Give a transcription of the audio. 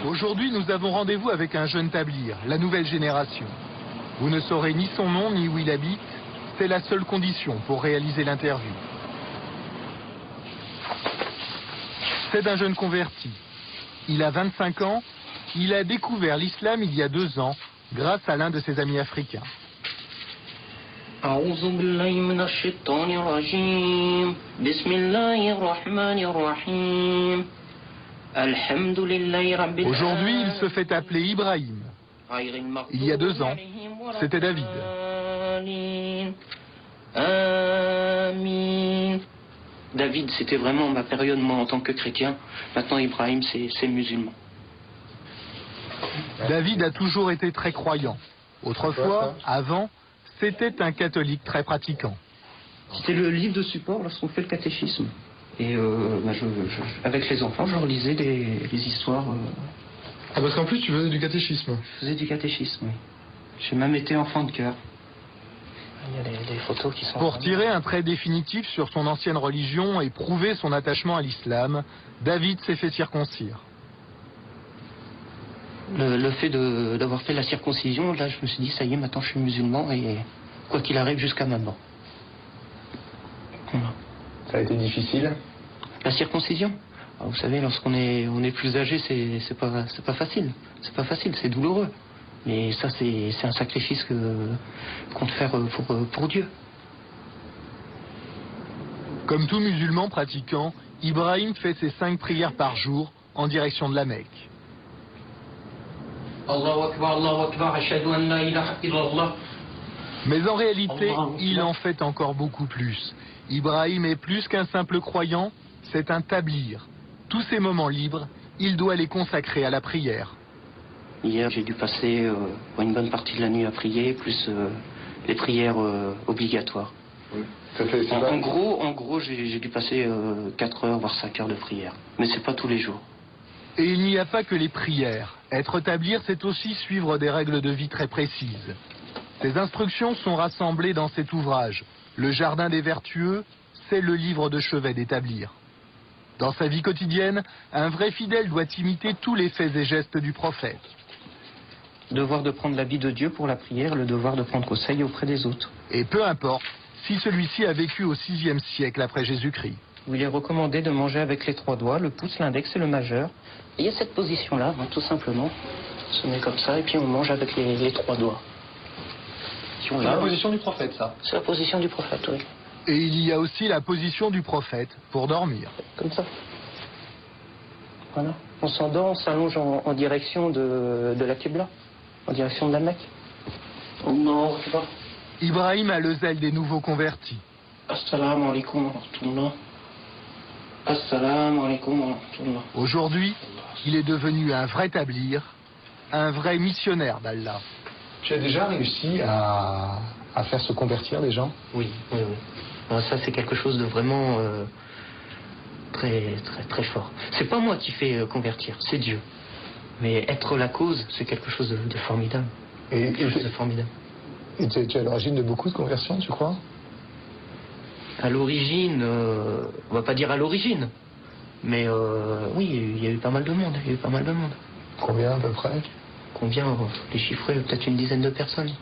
Aujourd'hui, nous avons rendez-vous avec un jeune tablir, la nouvelle génération. Vous ne saurez ni son nom ni où il habite. C'est la seule condition pour réaliser l'interview. C'est un jeune converti. Il a 25 ans. Il a découvert l'islam il y a 2 ans grâce à l'un de ses amis africains. Aujourd'hui, il se fait appeler Ibrahim. Il y a 2 ans, c'était David. David, c'était vraiment ma période, moi, en tant que chrétien. Maintenant, Ibrahim, c'est musulman. David a toujours été très croyant. Autrefois, avant, c'était un catholique très pratiquant. C'était le livre de support lorsqu'on fait le catéchisme. Et avec les enfants, je relisais les histoires. Ah, parce qu'en plus, tu faisais du catéchisme. Je faisais du catéchisme, oui. J'ai même été enfant de cœur. Il y a des photos qui sont... Pour tirer un trait définitif sur son ancienne religion et prouver son attachement à l'islam, David s'est fait circoncire. Le fait d'avoir fait la circoncision, là, je me suis dit, ça y est, maintenant je suis musulman et quoi qu'il arrive jusqu'à ma mort. Voilà. Ça a été difficile? La circoncision? Alors, vous savez, lorsqu'on est plus âgé, c'est pas facile. C'est pas facile, c'est douloureux. Mais ça, c'est un sacrifice qu'on compte faire pour Dieu. Comme tout musulman pratiquant, Ibrahim fait ses 5 prières par jour en direction de la Mecque. Mais en réalité, il en fait encore beaucoup plus. Ibrahim est plus qu'un simple croyant, c'est un tablir. Tous ses moments libres, il doit les consacrer à la prière. Hier, j'ai dû passer une bonne partie de la nuit à prier, plus les prières obligatoires. Oui. En gros, j'ai dû passer 4 heures, voire 5 heures de prière. Mais c'est pas tous les jours. Et il n'y a pas que les prières. Être tablir, c'est aussi suivre des règles de vie très précises. Ces instructions sont rassemblées dans cet ouvrage. Le Jardin des Vertueux, c'est le livre de chevet des tablirs. Dans sa vie quotidienne, un vrai fidèle doit imiter tous les faits et gestes du prophète. Le devoir de prendre l'habit de Dieu pour la prière, le devoir de prendre conseil auprès des autres. Et peu importe si celui-ci a vécu au 6e siècle après Jésus-Christ. Il est recommandé de manger avec les 3 doigts, le pouce, l'index et le majeur. Et il y a cette position-là, tout simplement. On se met comme ça et puis on mange avec les 3 doigts. C'est la position du prophète, ça? C'est la position du prophète, oui. Et il y a aussi la position du prophète pour dormir. Comme ça. Voilà. On s'endort, on s'allonge en direction de la Qibla, en direction de la Mecque. Non, je sais pas. Ibrahim a le zèle des nouveaux convertis. Assalamu alaikum wa rahmatullah. Assalamu alaikum wa rahmatullah. Aujourd'hui, il est devenu un vrai tablir, un vrai missionnaire d'Allah. Tu as déjà réussi à faire se convertir les gens? Oui. Alors ça, c'est quelque chose de vraiment très fort. C'est pas moi qui fais convertir, c'est Dieu. Mais être la cause, c'est quelque chose de formidable. Et tu es à l'origine de beaucoup de conversions, tu crois? À l'origine, on va pas dire à l'origine, mais oui, il y a eu pas mal de monde. Combien à peu près? Combien? Les chiffrer, peut-être une dizaine de personnes.